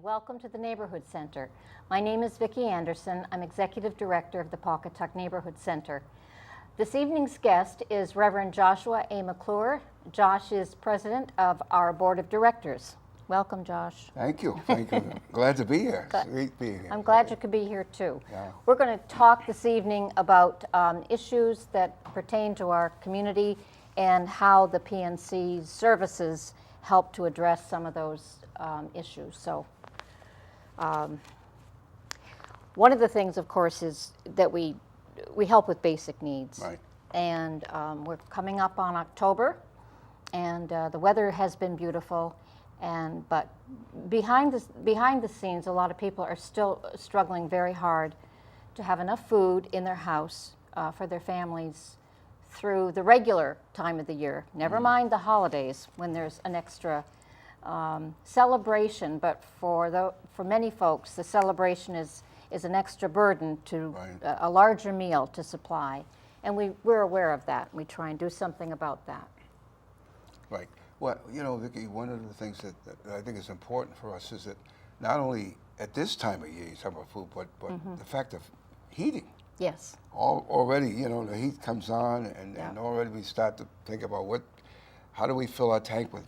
welcome to the Neighborhood Center. My name is Vicky Anderson. I'm Executive Director of the Pawcatuck Neighborhood Center. This evening's guest is Reverend Josua A. McClure. Josh is President of our Board of Directors. Welcome, Josh. Thank you. Thank you. Glad to be here. Great being here. I'm glad you could be here too. Yeah. We're going to talk this evening about issues that pertain to our community and how the PNC services help to address some of those issues. So one of the things, of course, is that we help with basic needs. Right. And we're coming up on October, and the weather has been beautiful. But behind the scenes, a lot of people are still struggling very hard to have enough food in their house for their families through the regular time of the year. Never mind the holidays when there's an extra celebration. But for many folks, the celebration is an extra burden to a larger meal to supply, and we're aware of that. We try and do something about that. Right. Well, you know, Vicky, one of the things that I think is important for us is that not only at this time of year you talk about food, but the fact of heating. Yes. Already, you know, the heat comes on, and already we start to think about how do we fill our tank with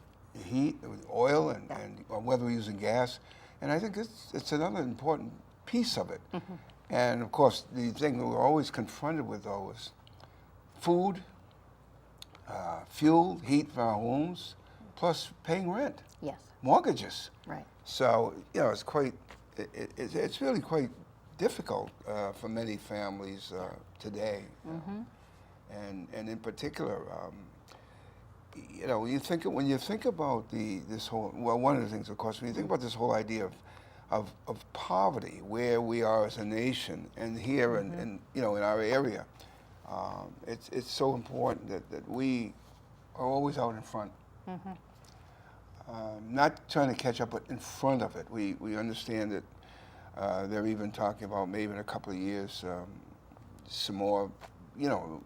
heat, with oil, and whether we're using gas. And I think it's another important piece of it. And of course, the thing that we're always confronted with, though, is food, fuel, heat for our homes, plus paying rent. Yes. Mortgages. Right. So, you know, it's really quite difficult for many families today. And in particular, you know, when you think about this whole, well, one of the things, of course, when you think about this whole idea of poverty, where we are as a nation, and here in you know, in our area, it's so important that we are always out in front. Not trying to catch up, but in front of it. We understand that they're even talking about maybe in a couple of years some more, you know,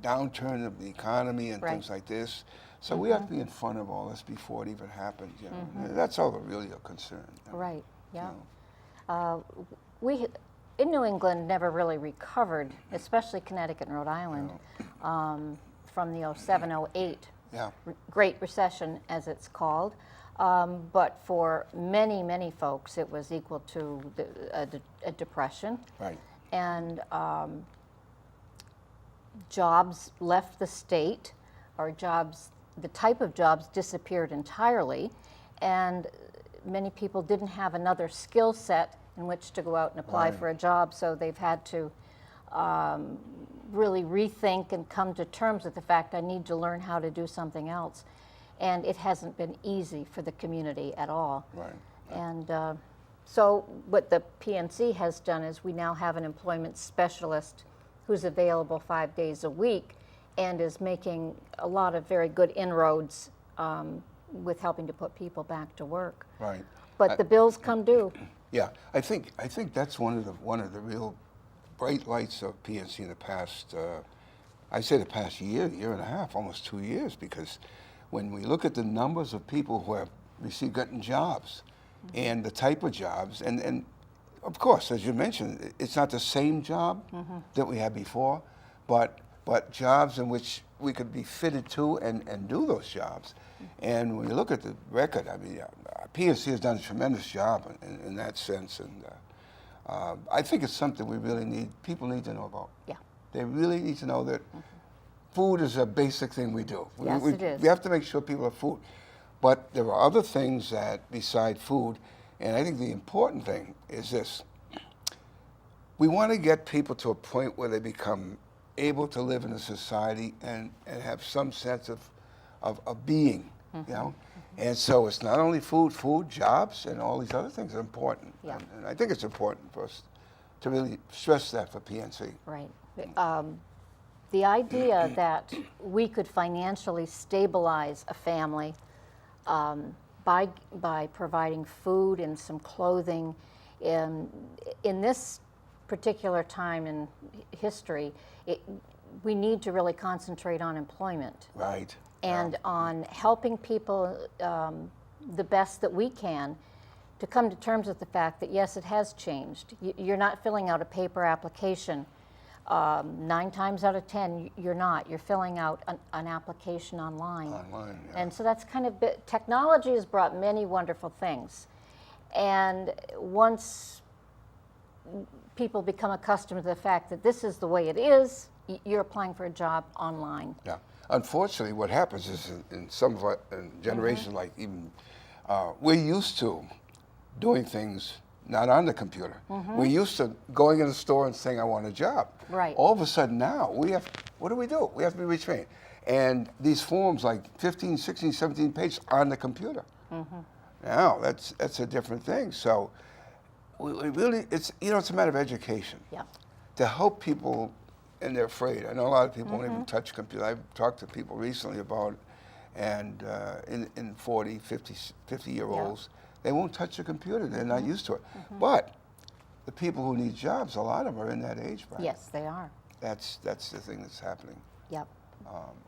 downturn of the economy and things like this. So we have to be in front of all this before it even happens. You know, that's all that really a concern. You know? Right. Yeah. You know. We in New England never really recovered, especially Connecticut and Rhode Island, from the 07-08 Great Recession, as it's called. But for many, many folks, it was equal to a depression. Right. And jobs left the state, or the type of jobs disappeared entirely, and many people didn't have another skill set in which to go out and apply for a job, so they've had to really rethink and come to terms with the fact, I need to learn how to do something else. And it hasn't been easy for the community at all. Right. And so what the PNC has done is we now have an employment specialist who's available 5 days a week and is making a lot of very good inroads with helping to put people back to work. Right. But the bills come due. Yeah, I think that's one of the real bright lights of PNC in the past. I'd say the past year and a half, almost 2 years, because when we look at the numbers of people who have gotten jobs, and the type of jobs, and of course, as you mentioned, it's not the same job that we had before, but jobs in which we could be fitted to and do those jobs. And when you look at the record, I mean, PNC has done a tremendous job in that sense, and I think it's something people need to know about. Yeah. They really need to know that food is a basic thing we do. Yes, it is. We have to make sure people have food. But there are other things that, beside food, and I think the important thing is this. We want to get people to a point where they become able to live in a society and have some sense of being, you know? And so it's not only food, jobs, and all these other things are important. Yeah. And I think it's important for us to really stress that for PNC. Right. The idea that we could financially stabilize a family by providing food and some clothing in this particular time in history, we need to really concentrate on employment. Right. And on helping people the best that we can to come to terms with the fact that, yes, it has changed. You're not filling out a paper application. 9 times out of 10, you're not. You're filling out an application online. Online, yeah. And so that's kind of, technology has brought many wonderful things. And once people become accustomed to the fact that this is the way it is, you're applying for a job online. Yeah. Unfortunately, what happens is in some of our generations, like even, we're used to doing things not on the computer. We're used to going in the store and saying, I want a job. Right. All of a sudden now, what do? We have to be retrained. And these forms, like 15, 16, 17 pages on the computer. Now, that's a different thing. So we really, it's a matter of education. Yeah. To help people, and they're afraid. I know a lot of people won't even touch a computer. I've talked to people recently about it, and in 40, 50-year-olds, they won't touch a computer. They're not used to it. But the people who need jobs, a lot of them are in that age bracket. Yes, they are. That's the thing that's happening. Yep.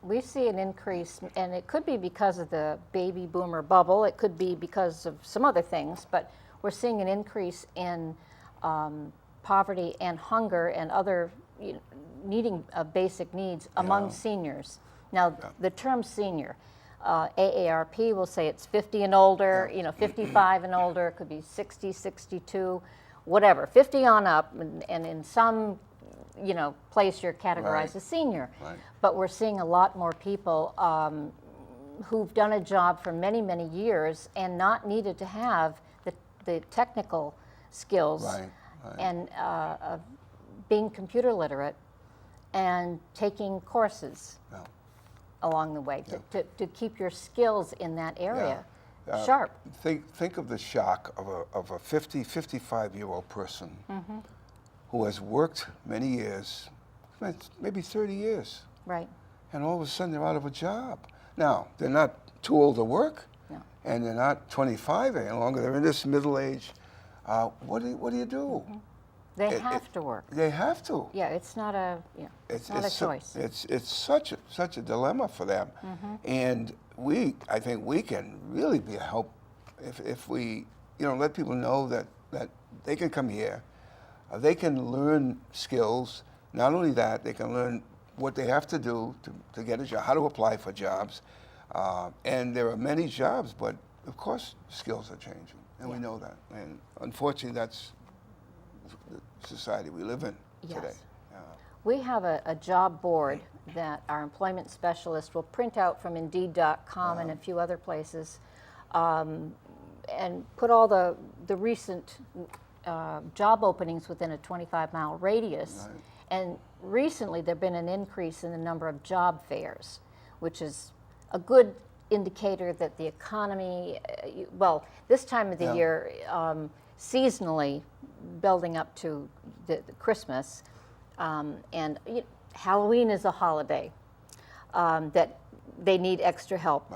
We see an increase, and it could be because of the baby boomer bubble. It could be because of some other things, but we're seeing an increase in poverty and hunger and other needing basic needs among seniors. Now, the term senior, AARP will say it's 50 and older, 55 and older, it could be 60, 62, whatever, 50 on up, and in some place you're categorized as senior. Right. But we're seeing a lot more people who've done a job for many, many years and not needed to have the technical skills and being computer literate and taking courses along the way to keep your skills in that area sharp. Think of the shock of a 50, 55-year-old person who has worked many years, maybe 30 years. Right. And all of a sudden they're out of a job. Now, they're not too old to work, and they're not 25 any longer. They're in this middle age. What do you do? They have to work. They have to. Yeah, it's not a it's not a choice. It's such a dilemma for them, and I think we can really be a help if we let people know that they can come here, they can learn skills. Not only that, they can learn what they have to do to get a job, how to apply for jobs, and there are many jobs, but of course skills are changing, and we know that, and unfortunately that's the society we live in today. We have a job board that our employment specialist will print out from Indeed.com and a few other places, and put all the recent job openings within a 25-mile radius. Right. And recently there's been an increase in the number of job fairs, which is a good indicator that the economy, this time of the year, seasonally building up to the Christmas, and Halloween is a holiday that they need extra help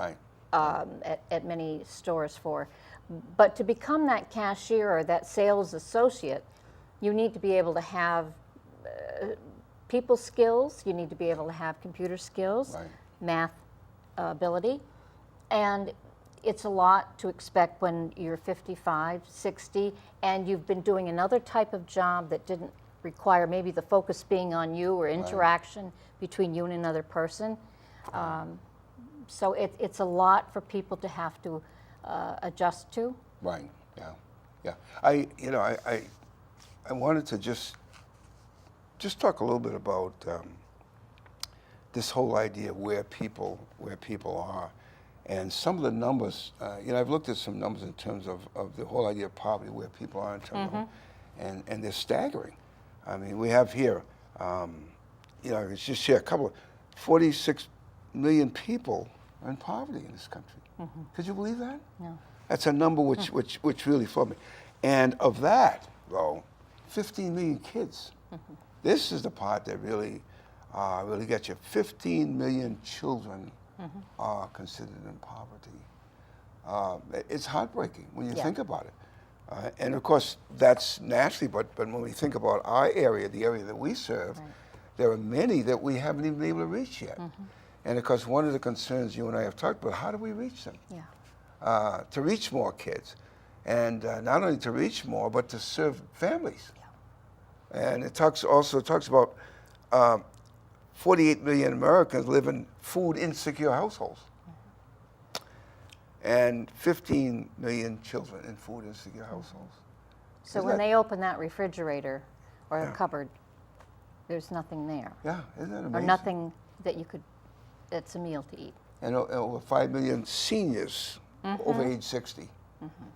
at many stores for. But to become that cashier or that sales associate, you need to be able to have people skills, you need to be able to have computer skills, math ability, and it's a lot to expect when you're 55, 60, and you've been doing another type of job that didn't require maybe the focus being on you or interaction between you and another person. So it's a lot for people to have to adjust to. Right. Yeah. I wanted to just talk a little bit about this whole idea of where people are, and some of the numbers. I've looked at some numbers in terms of the whole idea of poverty, where people are in terms of, and they're staggering. I mean, we have here, it's just here, 46 million people are in poverty in this country. Could you believe that? No. That's a number which really floored me. And of that, though, 15 million kids. This is the part that really gets you. 15 million children are considered in poverty. It's heartbreaking when you think about it. And of course, that's naturally, but when we think about our area, the area that we serve, there are many that we haven't even been able to reach yet. And of course, one of the concerns you and I have talked about, how do we reach them? To reach more kids. and not only to reach more, but to serve families. And it also talks about 48 million Americans live in food insecure households, and 15 million children in food insecure households. So when they open that refrigerator or a cupboard, there's nothing there. Yeah, isn't that amazing? Or nothing that you could, that's a meal to eat. And over 5 million seniors over age 60.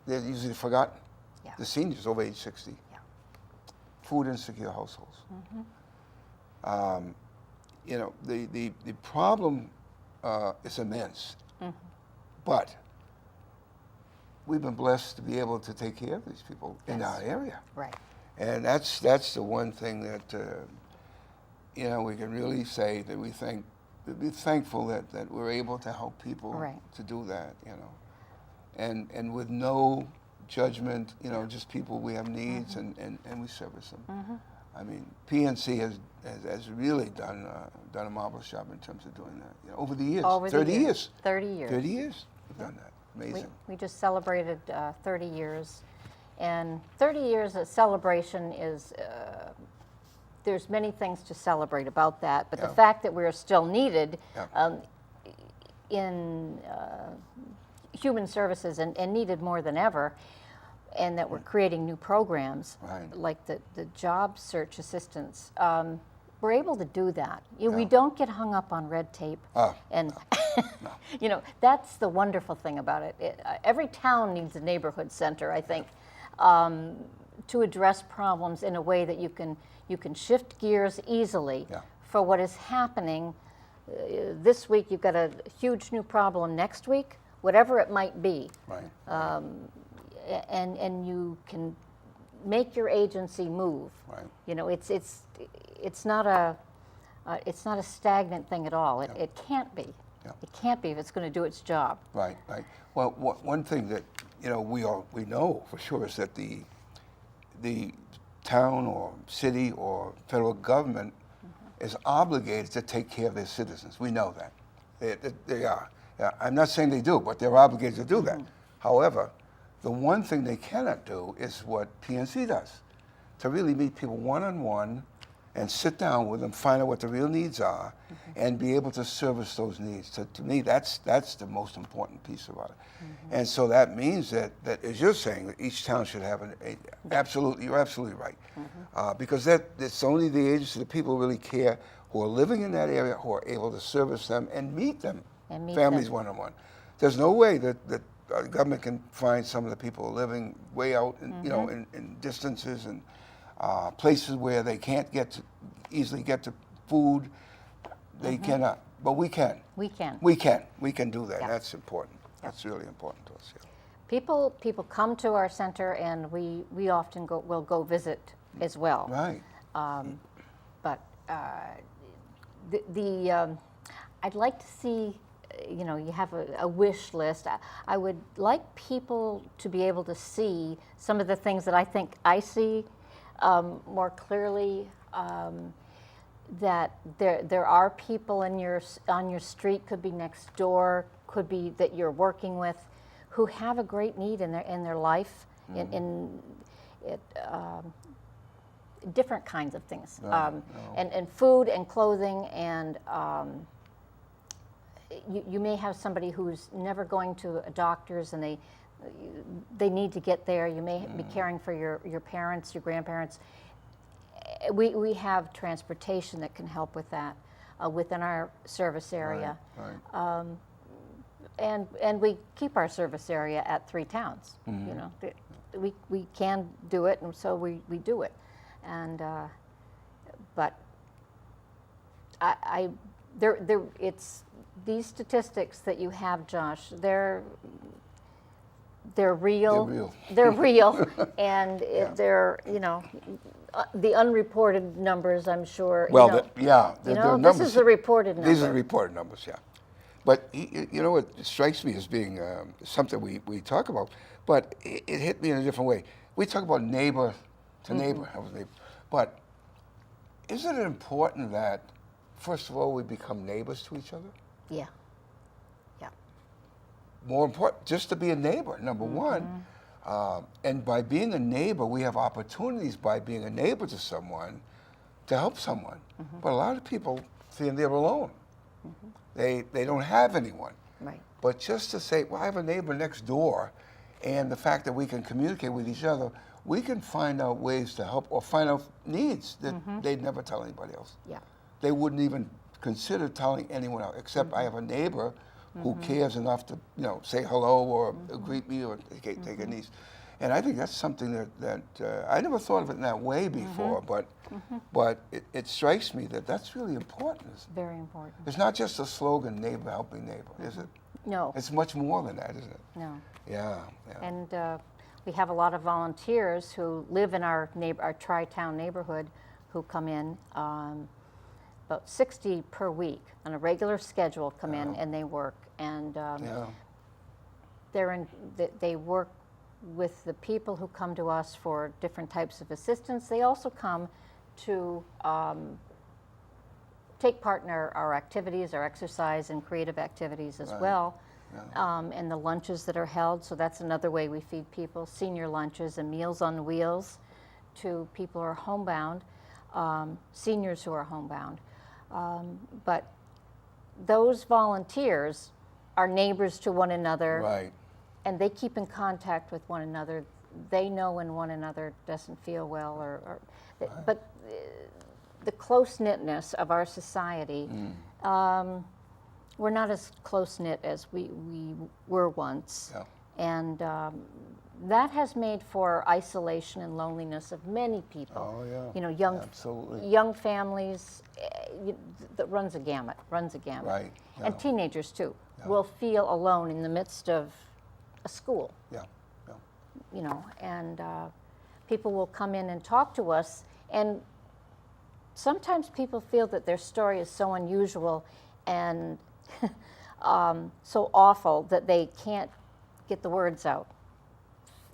They're usually forgotten. Yeah. The seniors over age 60. Yeah. Food insecure households. You know, the problem is immense. But we've been blessed to be able to take care of these people in our area. Right. And that's the one thing that, you know, we can really say that we're thankful that we're able to help people to do that, you know. And with no judgment, you know, just people, we have needs and we service them. I mean, PNC has really done a marvelous job in terms of doing that. You know, over the years, 30 years. 30 years. 30 years we've done that. Amazing. We just celebrated 30 years. And 30 years of celebration is, there's many things to celebrate about that, but the fact that we're still needed in human services and needed more than ever, and that we're creating new programs like the job search assistance, we're able to do that. We don't get hung up on red tape. And you know, that's the wonderful thing about it. Every town needs a neighborhood center, I think, to address problems in a way that you can shift gears easily for what is happening. This week you've got a huge new problem. Next week, whatever it might be, and you can make your agency move. You know, it's not a stagnant thing at all. It can't be. It can't be if it's going to do its job. Right. Well, one thing that, you know, we know for sure is that the town or city or federal government is obligated to take care of their citizens. We know that. They are. I'm not saying they do, but they're obligated to do that. However, the one thing they cannot do is what PNC does, to really meet people one-on-one and sit down with them, find out what the real needs are, and be able to service those needs. So to me, that's the most important piece about it. And so that means that as you're saying, that each town should have absolutely, you're absolutely right. Because it's only the agency, the people who really care, who are living in that area, who are able to service them and meet them, families one-on-one. There's no way that the government can find some of the people living way out, you know, in distances and places where they can't easily get to food. They cannot, but we can. We can do that. That's important. That's really important to us. People come to our center, and we often will go visit as well. Right. But I'd like to see, you know, you have a wish list. I would like people to be able to see some of the things that I think I see more clearly. That there are people on your street, could be next door, could be that you're working with, who have a great need in their life, in different kinds of things, and food and clothing, and you may have somebody who's never going to a doctor's and they need to get there. You may be caring for your parents, your grandparents. We have transportation that can help with that within our service area. And we keep our service area at 3 towns. You know, we can do it, and so we do it. And but it's these statistics that you have, Josh. They're real. They're real, and they're, you know, the unreported numbers, I'm sure. Well, they're numbers. This is the reported numbers. These are the reported numbers, But you know what strikes me as being something we talk about, but it hit me in a different way. We talk about neighbor to neighbor, but isn't it important that, first of all, we become neighbors to each other? Yeah. More important, just to be a neighbor, number one. And by being a neighbor, we have opportunities by being a neighbor to someone to help someone. But a lot of people feel they're alone. They don't have anyone. Right. But just to say, well, I have a neighbor next door, and the fact that we can communicate with each other, we can find out ways to help or find out needs that they'd never tell anybody else. Yeah. They wouldn't even consider telling anyone else, except I have a neighbor who cares enough to, say hello or greet me or take a niece. And I think that's something that I never thought of it in that way before, but it strikes me that that's really important. Very important. It's not just a slogan, neighbor helping neighbor, is it? No. It's much more than that, isn't it? No. Yeah. And we have a lot of volunteers who live in our tri-town neighborhood who come in, about 60 per week on a regular schedule come in and they work. And they work with the people who come to us for different types of assistance. They also come to take part in our activities, our exercise and creative activities as well. And the lunches that are held, so that's another way we feed people, senior lunches and meals on wheels to people who are homebound, seniors who are homebound. But those volunteers are neighbors to one another, Right. and they keep in contact with one another. They know when one another doesn't feel well, but the close-knitness of our society, we're not as close-knit as we were once. Yeah. And that has made for isolation and loneliness of many people. Oh, yeah. Absolutely. Young families, that runs a gamut. Right. Yeah. And teenagers too will feel alone in the midst of a school. Yeah. And people will come in and talk to us, and sometimes people feel that their story is so unusual and so awful that they can't get the words out.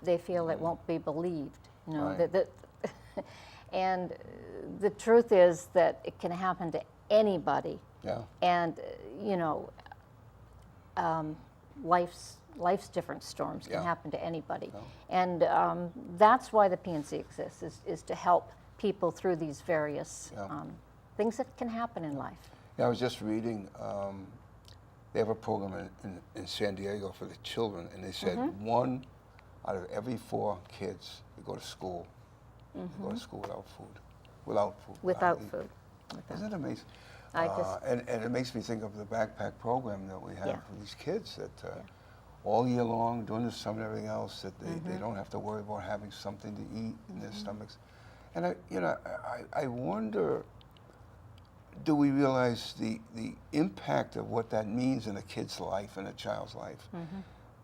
They feel it won't be believed, Right. And the truth is that it can happen to anybody. Yeah. And life's different storms can happen to anybody. And that's why the PNC exists, is to help people through these various things that can happen in life. Yeah, I was just reading, they have a program in San Diego for the children, and they said 1 out of every 4 kids that go to school, go to school without food. Without food. Isn't it amazing? And And it makes me think of the backpack program that we have for these kids that all year long, during the summer and everything else, that they don't have to worry about having something to eat in their stomachs. And I wonder, do we realize the impact of what that means in a kid's life, in a child's life?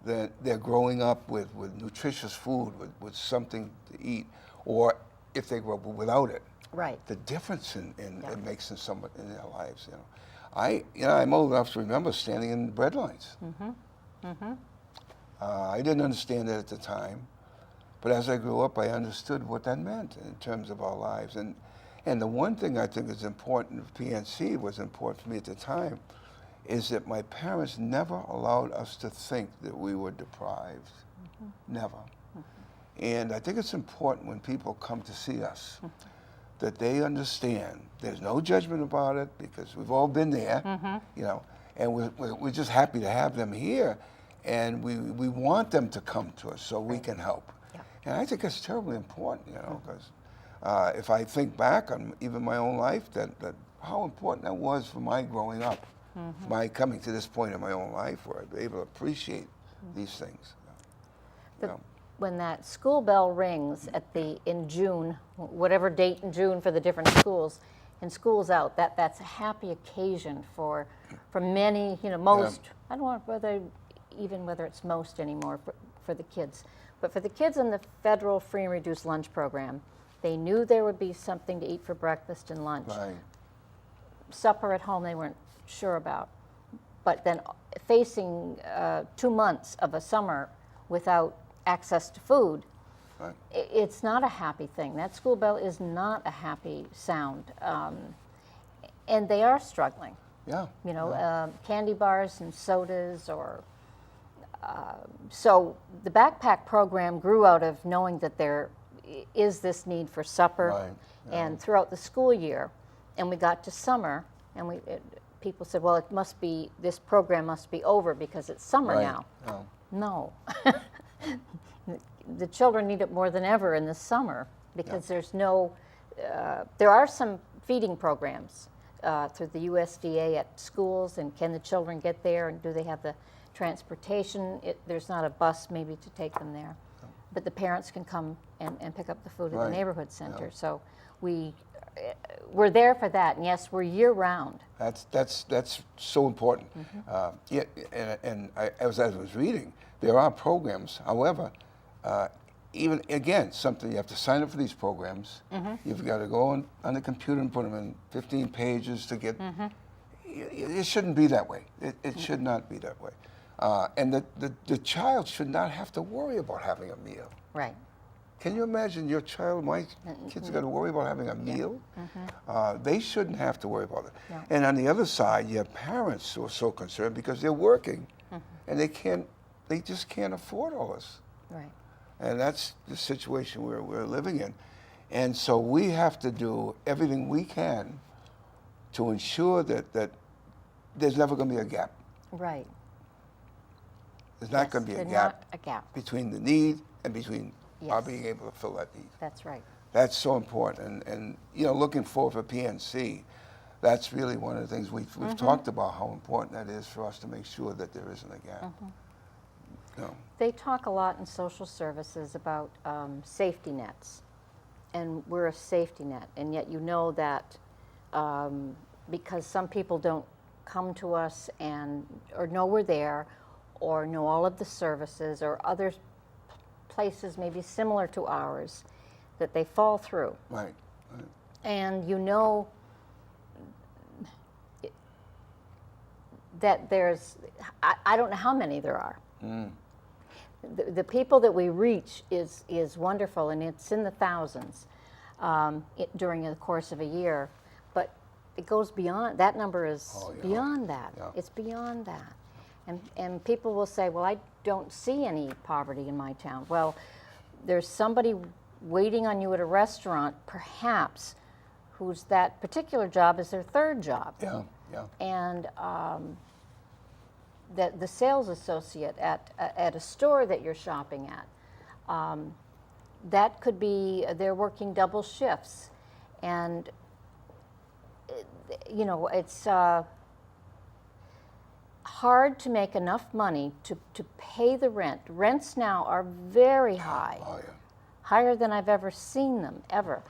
That they're growing up with nutritious food, with something to eat, or if they grow up without it. Right. The difference it makes in their lives. I'm old enough to remember standing in bread lines. I didn't understand that at the time, but as I grew up, I understood what that meant in terms of our lives. And the one thing I think is important, PNC was important for me at the time, is that my parents never allowed us to think that we were deprived. Never. And I think it's important when people come to see us that they understand there's no judgment about it, because we've all been there, and we're just happy to have them here, and we want them to come to us so we can help. And I think it's terribly important, because if I think back on even my own life, that how important that was for my growing up, my coming to this point in my own life where I'd be able to appreciate these things. When that school bell rings in June, whatever date in June for the different schools, and school's out, that's a happy occasion for many, most. I don't know whether it's most anymore for the kids, but for the kids in the federal free and reduced lunch program, they knew there would be something to eat for breakfast and lunch. Right. Supper at home they weren't sure about, but then facing 2 months of a summer without access to food, it's not a happy thing. That school bell is not a happy sound, and they are struggling. Yeah. Candy bars and sodas or So the backpack program grew out of knowing that there is this need for supper, Right, yeah. and throughout the school year, and we got to summer, and people said, well, this program must be over because it's summer Right, now. yeah. No. The children need it more than ever in the summer because there's no, there are some feeding programs through the USDA at schools, and can the children get there, and do they have the transportation? There's not a bus maybe to take them there, but the parents can come and pick up the food at Right, the neighborhood center. yeah. So we're there for that, and yes, we're year round. That's so important. Yeah, as I was reading, there are programs. However, even again, something you have to sign up for these programs. You've got to go on the computer and put them in 15 pages to get. It shouldn't be that way. It should not be that way. And the child should not have to worry about having a meal. Right. Can you imagine your child, my kids are going to worry about having a meal? They shouldn't have to worry about it. No. And on the other side, you have parents who are so concerned because they're working and they just can't afford all this. Right. And that's the situation we're living in. And so we have to do everything we can to ensure that there's never going to be a gap. Right. There's not going to be a There's gap not a gap. between the need and between our Yes. being able to fill that need. That's right. That's so important. And you know, looking forward for PNC, that's really one of the things we've talked about, how important that is for us to make sure that there isn't a gap. You know, They talk a lot in social services about safety nets, and we're a safety net, and yet you know that because some people don't come to us or know we're there, or know all of the services, or other places maybe similar to ours, that they fall through. right. And you know that I don't know how many there are. The people that we reach is wonderful, and it's in the thousands during the course of a year, but it goes beyond, that number is beyond that. Yeah. It's beyond that. And people will say, well, I don't see any poverty in my town. Well, there's somebody waiting on you at a restaurant, perhaps, whose that particular job is their third job. Yeah, yeah. And that the sales associate at a store that you're shopping at, that could be, they're working double shifts. And, you know, it's hard to make enough money to pay the rent. Rents now are very high, Oh, yeah. higher than I've ever seen them, ever.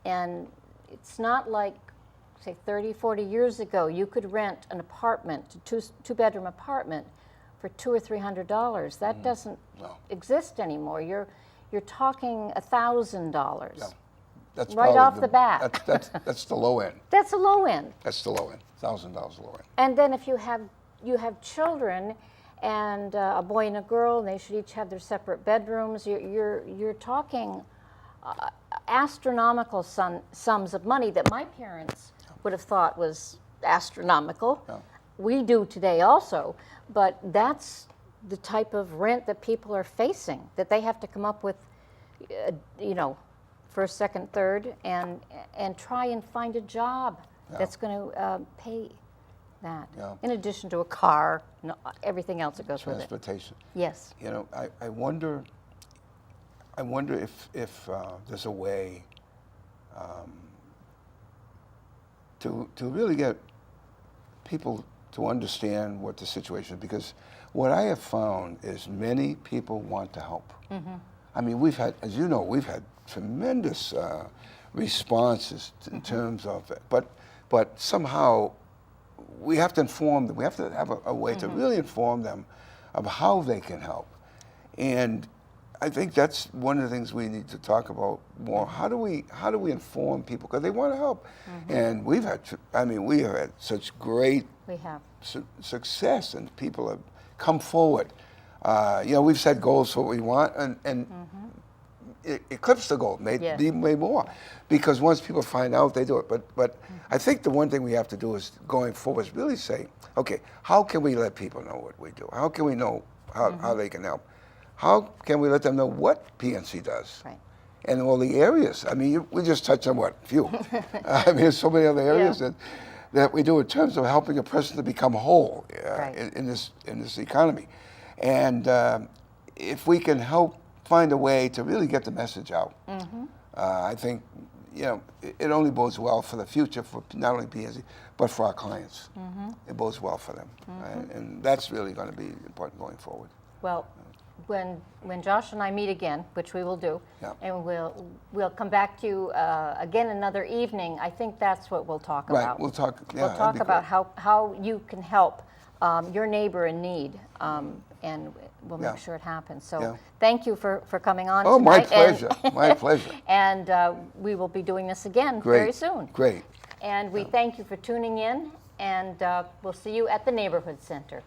And it's not like, say, 30, 40 years ago, you could rent an apartment, a two-bedroom apartment, for $200 or $300. That doesn't No. exist anymore. You're talking $1,000. Yeah. That's Right probably off the bat. That's the low end. That's a low end. That's the low end. $1,000 low end. And then if you have children, and a boy and a girl, and they should each have their separate bedrooms, you're talking astronomical sums of money that my parents would have thought was astronomical. Yeah. We do today also, but that's the type of rent that people are facing, that they have to come up with, you know, first, second, third, and try and find a job that's going to pay that. Yeah. In addition to a car, everything else that goes with it. Transportation. Yes. You know, I wonder if there's a way to really get people to understand what the situation is, because what I have found is many people want to help. I mean, we've had, as you know, we've had tremendous responses in terms of it, but somehow we have to inform them. We have to have a way to really inform them of how they can help. And I think that's one of the things we need to talk about more. How do we inform people, because they want to help? And we have had such great We have. success, and people have come forward. You know, we've set goals for what we want, and eclipse the goal, made way more, because once people find out, they do it. But I think the one thing we have to do is, going forward, is really say, okay, how can we let people know what we do? How can we know how they can help. How can we let them know what PNC does? Right. And all the areas. I mean, we just touched on what? Few. I mean, there's so many other areas that we do in terms of helping a person to become whole Right. in this economy. And if we can help find a way to really get the message out, I think, it only bodes well for the future for not only PNC, but for our clients. It bodes well for them. And that's really going to be important going forward. Well, when Josh and I meet again, which we will do, Yeah. and we'll come back to you again another evening, I think that's what we'll talk Right, about. we'll talk. Yeah, We'll that'd talk be about great. how you can help your neighbor in need, and we'll make Yeah. sure it happens. So Yeah. thank you for coming on Oh, my tonight. pleasure. My pleasure. And we will be doing this again Great. very soon. Great. And we thank you for tuning in, and we'll see you at the Neighborhood Center.